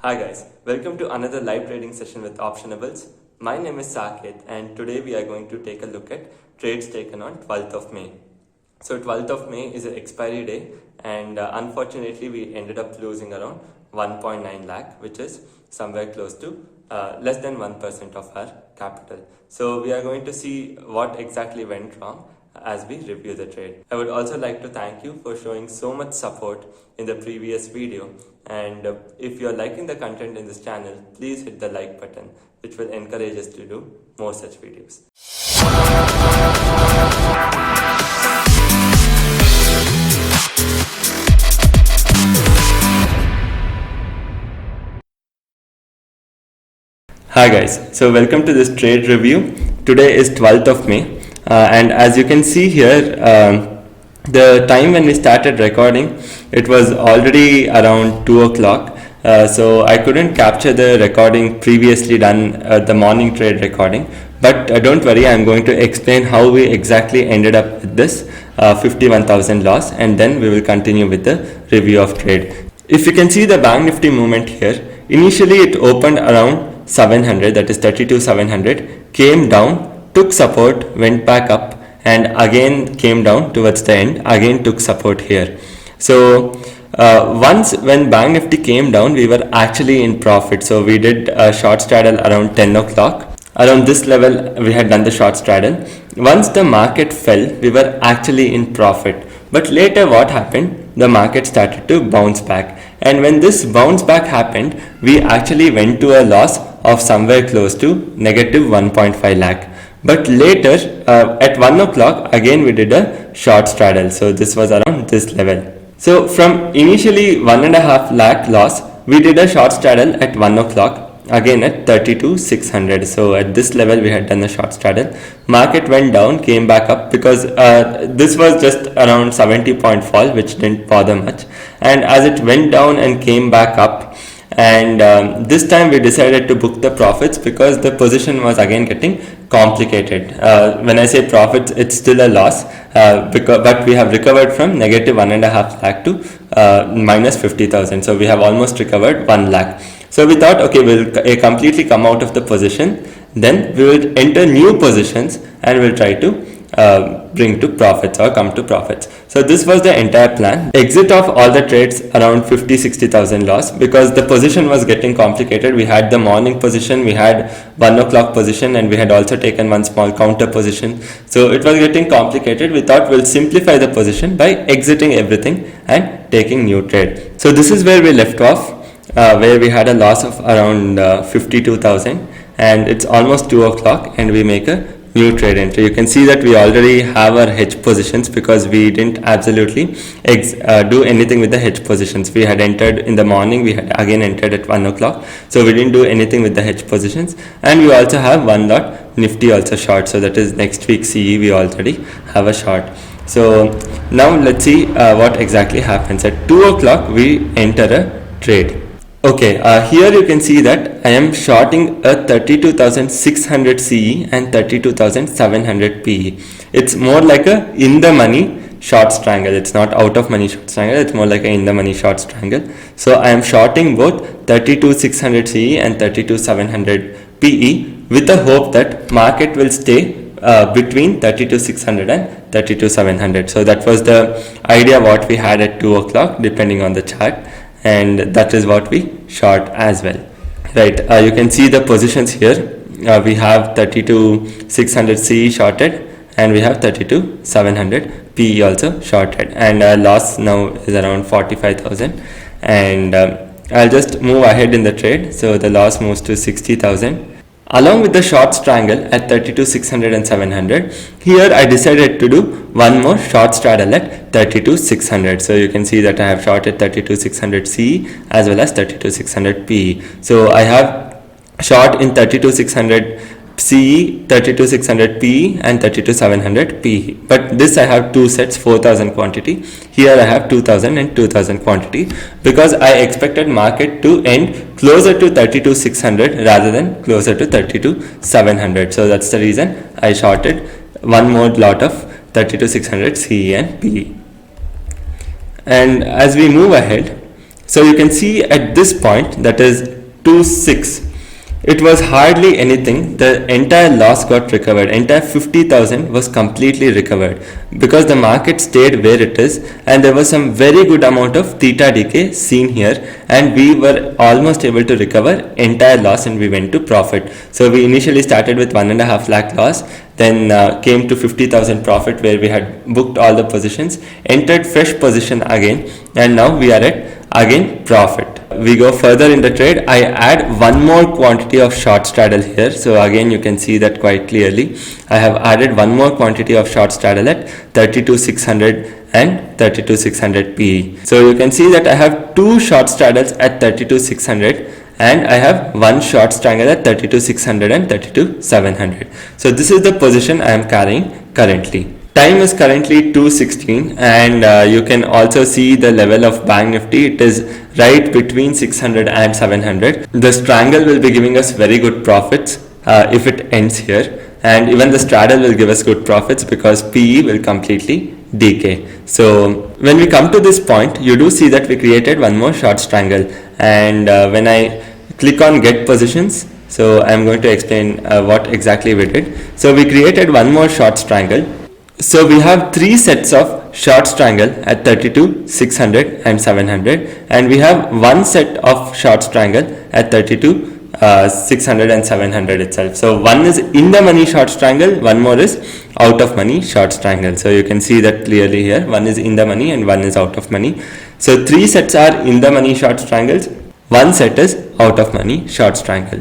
Hi guys, welcome to another live trading session with Optionables. My name is Saket and today we are going to take a look at trades taken on 12th of May. So 12th of May is an expiry day and unfortunately we ended up losing around 1.9 lakh, which is somewhere close to less than 1% of our capital. So we are going to see what exactly went wrong as we review the trade. I would also like to thank you for showing so much support in the previous video, and if you are liking the content in this channel, please hit the like button, which will encourage us to do more such videos. Hi guys, so welcome to this trade review. Today is 12th of May and as you can see here, the time when we started recording, it was already around 2 o'clock. So I couldn't capture the recording previously done, the morning trade recording. But don't worry, I'm going to explain how we exactly ended up with this 51,000 loss, and then we will continue with the review of trade. If you can see the Bank Nifty movement here, initially it opened around 700, that is 32,700, came down, took support, went back up, and again came down towards the end, again took support here. So once when Bank Nifty came down, we were actually in profit. So we did a short straddle around 10 o'clock. Around this level, we had done the short straddle. Once the market fell, we were actually in profit. But later what happened? The market started to bounce back. And when this bounce back happened, we actually went to a loss of somewhere close to negative 1.5 lakh. But later at 1 o'clock, again we did a short straddle. So this was around this level. So from initially 1.5 lakh loss, we did a short straddle at 1 o'clock. Again at 32,600. So at this level we had done a short straddle. Market went down, came back up because this was just around 70 point fall, which didn't bother much. And as it went down and came back up, and this time we decided to book the profits because the position was again getting complicated. When I say profits, it's still a loss, but we have recovered from negative 1.5 lakh to minus 50,000. So we have almost recovered 1 lakh. So we thought, okay, we'll completely come out of the position, then we will enter new positions and we'll try to bring to profits or come to profits. So this was the entire plan. Exit of all the trades around 50-60,000 loss because the position was getting complicated. We had the morning position, we had 1 o'clock position, and we had also taken one small counter position. So it was getting complicated. We thought we'll simplify the position by exiting everything and taking new trade. So this is where we left off. Where we had a loss of around 52,000, and it's almost 2 o'clock and we make a new trade entry. You can see that we already have our hedge positions because we didn't absolutely do anything with the hedge positions. We had entered in the morning, we had again entered at 1 o'clock, so we didn't do anything with the hedge positions. And we also have one lot Nifty also short, so that is next week CE we already have a short. So now let's see what exactly happens. At 2 o'clock we enter a trade. Okay, here you can see that I am shorting a 32,600 CE and 32,700 PE. It's more like a in the money short strangle. It's not out of money short strangle. It's more like a in the money short strangle. So I am shorting both 32,600 CE and 32,700 PE with the hope that market will stay between 32,600 and 32,700. So that was the idea what we had at 2 o'clock depending on the chart. And that is what we short as well, right? You can see the positions here. We have 32,600 CE shorted and we have 32,700 PE also shorted, and loss now is around 45,000, and I'll just move ahead in the trade. So the loss moves to 60,000. Along with the short strangle at 32,600 and 700, here I decided to do one more short straddle at 32,600. So you can see that I have shorted 32,600 CE as well as 32,600 PE. So I have short in 32,600 CE, 32,600 PE and 32,700 PE. But this I have two sets, 4,000 quantity. Here I have 2,000 and 2,000 quantity because I expected market to end closer to 32,600 rather than closer to 32,700. So that's the reason I shorted one more lot of 32,600 CE and PE. And as we move ahead, So you can see at this point, that is 2.6, it was hardly anything. The entire loss got recovered. Entire 50,000 was completely recovered because the market stayed where it is, and there was some very good amount of theta decay seen here, and we were almost able to recover entire loss and we went to profit. So we initially started with 1.5 lakh loss, then came to 50,000 profit where we had booked all the positions, entered fresh position again, and now we are at again profit. We go further in the trade. I add one more quantity of short straddle here. So again you can see that quite clearly. I have added one more quantity of short straddle at 32,600 and 32,600 PE. So you can see that I have two short straddles at 32,600 and I have one short strangle at 32,600 and 32,700. So this is the position I am carrying currently. Time is currently 2:16 and you can also see the level of Bank Nifty. It is right between 600 and 700. The strangle will be giving us very good profits if it ends here, and even the straddle will give us good profits because PE will completely decay. So when we come to this point, you do see that we created one more short strangle, and when I click on get positions, so I'm going to explain what exactly we did. So we created one more short strangle. So we have three sets of short strangle at 32, 600 and 700, and we have one set of short strangle at 32, 600 and 700 itself. So one is in the money short strangle, one more is out of money short strangle. So you can see that clearly here. One is in the money and one is out of money. So three sets are in the money short strangles, one set is out of money short strangle.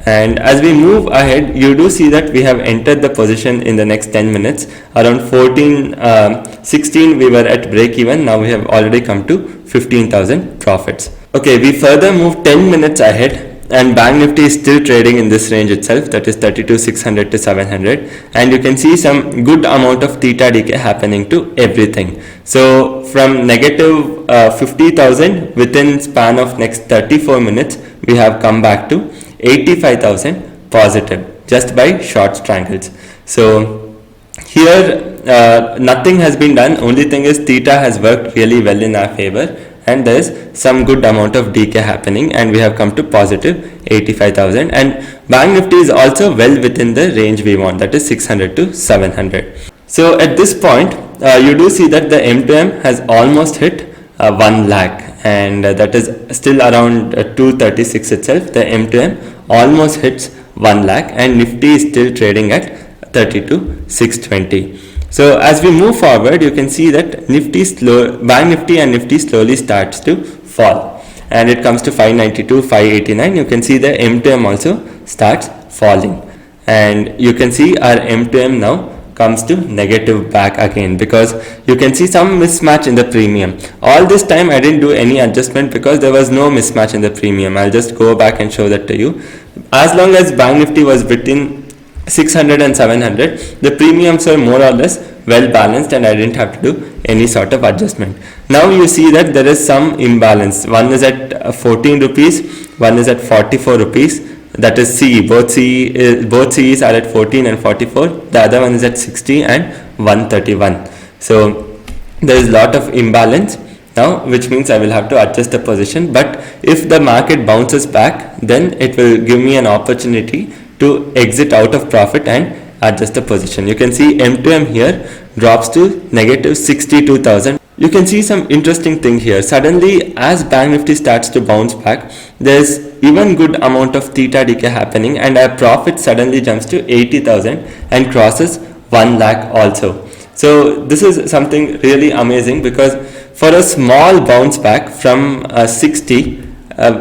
And as we move ahead, you do see that we have entered the position in the next 10 minutes. Around 16 we were at break even. Now we have already come to 15,000 profits. Okay, we further move 10 minutes ahead and Bank Nifty is still trading in this range itself, that is 32,600 to 700, and you can see some good amount of theta decay happening to everything. So from negative 50,000 within span of next 34 minutes, we have come back to 85,000 positive just by short strangles. So here nothing has been done. Only thing is theta has worked really well in our favor, and there is some good amount of decay happening, and we have come to positive 85,000, and Bank Nifty is also well within the range we want, that is 600 to 700. So at this point you do see that the M2M has almost hit 1 lakh, and that is still around 236 itself. The M2M almost hits 1 lakh and Nifty is still trading at 32,620. So as we move forward, you can see that Bank Nifty and Nifty slowly starts to fall, and it comes to 592, 589. You can see the M2M also starts falling, and you can see our M2M now comes to negative back again because you can see some mismatch in the premium. All this time I didn't do any adjustment because there was no mismatch in the premium. I'll just go back and show that to you. As long as Bank Nifty was between 600 and 700, the premiums were more or less well balanced and I didn't have to do any sort of adjustment. Now you see that there is some imbalance. One is at 14 rupees, one is at 44 rupees. That is CE. Both CEs are at 14 and 44. The other one is at 60 and 131. So there is a lot of imbalance now, which means I will have to adjust the position. But if the market bounces back, then it will give me an opportunity to exit out of profit and adjust the position. You can see M2M here drops to negative 62,000. You can see some interesting thing here. Suddenly, as Bank Nifty starts to bounce back, there's even good amount of theta decay happening, and our profit suddenly jumps to 80,000 and crosses 1 lakh also. So this is something really amazing because for a small bounce back from 60,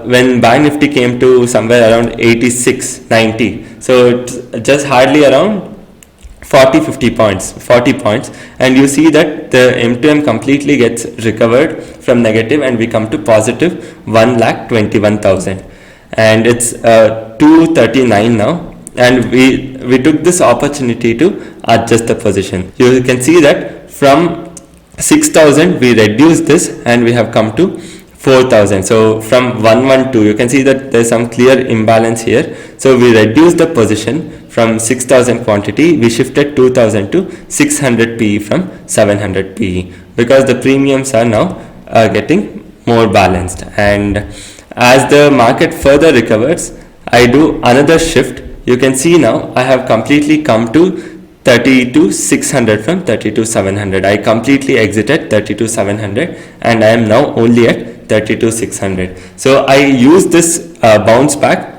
when Bank Nifty came to somewhere around 86, 90, so it's just hardly around 40 points, and you see that the M2M completely gets recovered from negative and we come to positive 1,21,000, and it's 239 now, and we took this opportunity to adjust the position. You can see that from 6,000 we reduced this and we have come to 4,000. So from 112, you can see that there's some clear imbalance here. So we reduced the position from 6,000 quantity, we shifted 2,000 to 600 PE from 700 PE because the premiums are now getting more balanced. And as the market further recovers, I do another shift. You can see now I have completely come to 32,600 from 32,700. I completely exited 32,700 and I am now only at 32,600. So I use this bounce back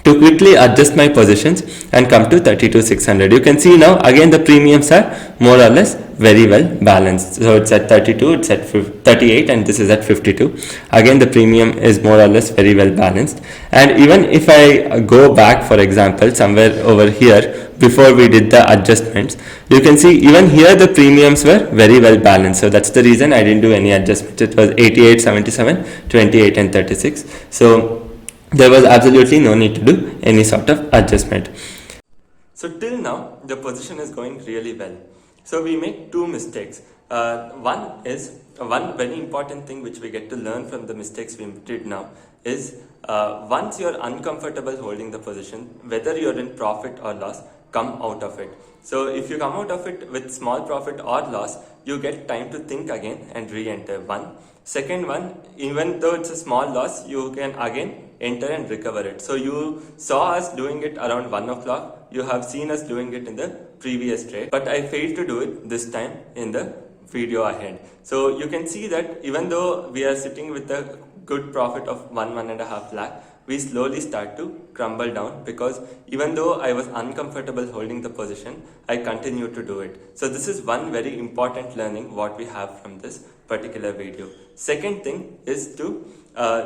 to quickly adjust my positions and come to 32,600. You can see now again the premiums are more or less very well balanced. So it's at 32, it's at 38, and this is at 52. Again the premium is more or less very well balanced. And even if I go back, for example, somewhere over here before we did the adjustments, you can see even here the premiums were very well balanced. So that's the reason I didn't do any adjustment. It was 88, 77, 28 and 36. So there was absolutely no need to do any sort of adjustment. So till now the position is going really well. So we make two mistakes. One very important thing which we get to learn from the mistakes we did now is once you're uncomfortable holding the position, whether you're in profit or loss, come out of it. So if you come out of it with small profit or loss, you get time to think again and re-enter. One. Second one, even though it's a small loss, you can again enter and recover it. So you saw us doing it around 1 o'clock. You have seen us doing it in the previous trade, but I failed to do it this time in the video ahead. So you can see that even though we are sitting with a good profit of 1.5 lakh, we slowly start to crumble down, because even though I was uncomfortable holding the position, I continued to do it. So this is one very important learning what we have from this particular video. Second thing is to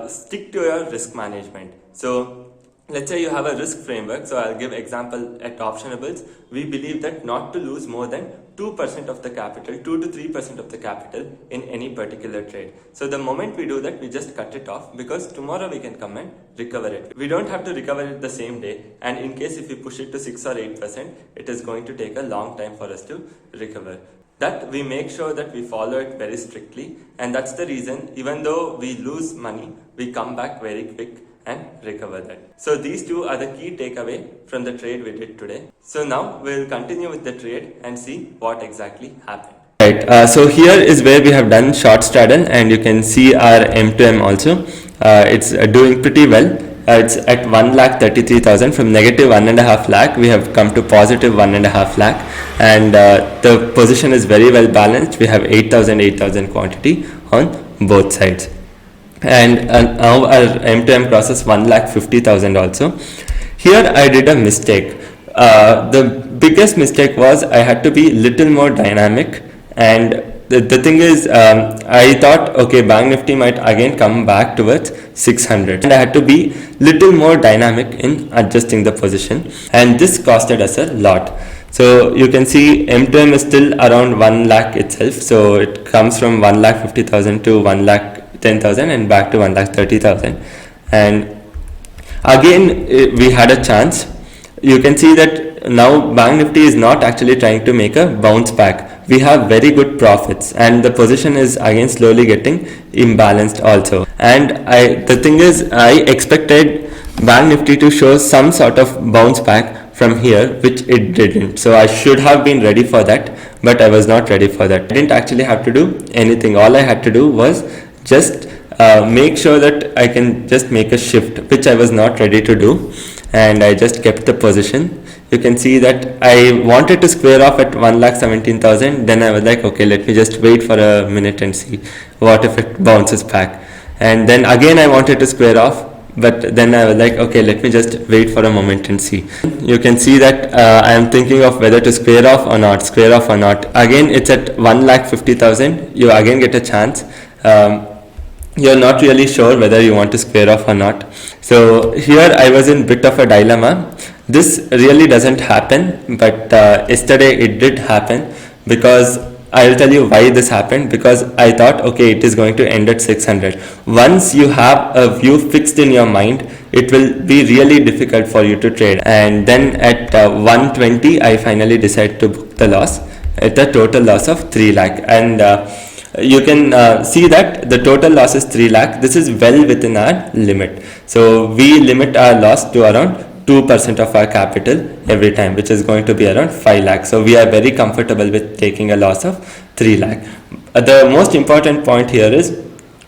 stick to your risk management. So let's say you have a risk framework. So I'll give example at optionables. We believe that not to lose more than 2% of the capital, 2 to 3% of the capital in any particular trade. So the moment we do that, we just cut it off, because tomorrow we can come and recover it. We don't have to recover it the same day, and in case if we push it to 6 or 8%, it is going to take a long time for us to recover. That we make sure that we follow it very strictly, and that's the reason even though we lose money, we come back very quick and recover that. So these two are the key takeaway from the trade we did today. So now we'll continue with the trade and see what exactly happened. Right, so here is where we have done short straddle, and you can see our M2M also. It's doing pretty well. It's at 1,33,000. From negative 1.5 lakh, we have come to positive 1.5 lakh, and the position is very well balanced. We have 8,000 quantity on both sides. And now our M2M crosses 1,50,000 also. Here I did a mistake. The biggest mistake was I had to be little more dynamic, and the thing is, I thought, okay, Bank Nifty might again come back towards 600, and I had to be little more dynamic in adjusting the position, and this costed us a lot. So you can see M2M is still around 1 lakh itself. So it comes from 1,50,000 to 1,10,000 and back to 1,30,000. And again, we had a chance. You can see that now Bank Nifty is not actually trying to make a bounce back. We have very good profits, and the position is again slowly getting imbalanced also. And the thing is, I expected Bank Nifty to show some sort of bounce back from here, which it didn't. So I should have been ready for that, but I was not ready for that. I didn't actually have to do anything. All I had to do was just make sure that I can just make a shift, which I was not ready to do, and I just kept the position. You can see that I wanted to square off at 1,17,000. Then I was like, okay, let me just wait for a minute and see what if it bounces back. And then again I wanted to square off, but then I was like, okay, let me just wait for a moment and see. You can see that I am thinking of whether to square off or not. Again, it's at 1,50,000. You again get a chance. You're not really sure whether you want to square off or not. So here I was in bit of a dilemma. This really doesn't happen, but yesterday it did happen, because I'll tell you why this happened. Because I thought, okay, it is going to end at 600. Once you have a view fixed in your mind, it will be really difficult for you to trade. And then at 120, I finally decided to book the loss at a total loss of 3 lakh. And you can see that the total loss is 3 lakh. This is well within our limit. So we limit our loss to around 2% of our capital every time, which is going to be around 5 lakh. So we are very comfortable with taking a loss of 3 lakh. The most important point here is,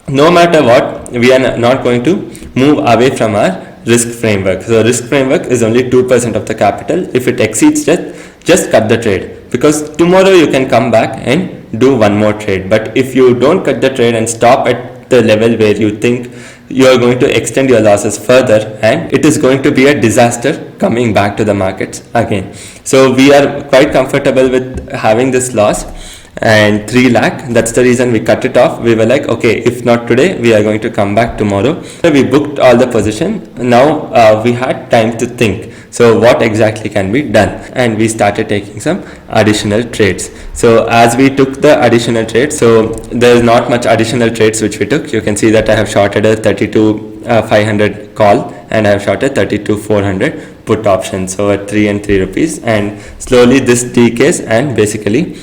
no matter what, we are not going to move away from our risk framework. So risk framework is only 2% of the capital. If it exceeds that, just cut the trade, because tomorrow you can come back and do one more trade. But if you don't cut the trade and stop at the level where you think you are going to extend your losses further, and it is going to be a disaster coming back to the markets again. So we are quite comfortable with having this loss, and 3 lakh, that's the reason we cut it off. We were like, okay, if not today, we are going to come back tomorrow. So we booked all the position. Now we had time to think, so what exactly can be done, and we started taking some additional trades. So as we took the additional trades, so there's not much additional trades which we took. You can see that I have shorted a 32,500 call, and I have shorted 32,400 put option, so at 3 and 3 rupees, and slowly this decays and basically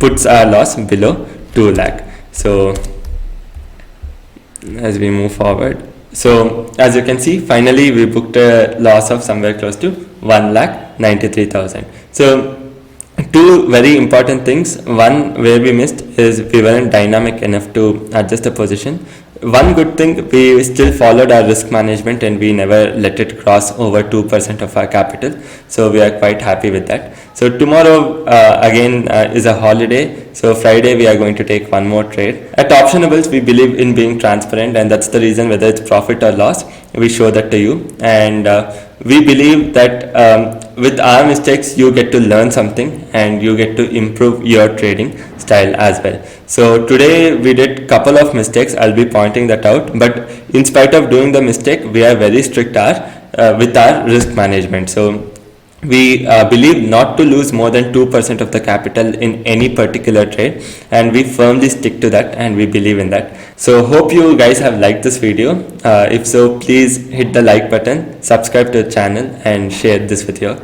puts our loss below 2 lakh. So as we move forward, so as you can see, finally we booked a loss of somewhere close to 1,93,000. So two very important things. One where we missed is we weren't dynamic enough to adjust the position. One good thing, we still followed our risk management and we never let it cross over 2% of our capital. So we are quite happy with that. So tomorrow again is a holiday. So Friday we are going to take one more trade. At Optionables, we believe in being transparent, and that's the reason whether it's profit or loss, we show that to you. And we believe that with our mistakes, you get to learn something and you get to improve your trading style as well. So today we did couple of mistakes. I'll be pointing that out. But in spite of doing the mistake, we are very strict with our risk management. So we believe not to lose more than 2% of the capital in any particular trade, and we firmly stick to that, and we believe in that. So hope you guys have liked this video. If so, please hit the like button, subscribe to the channel, and share this with your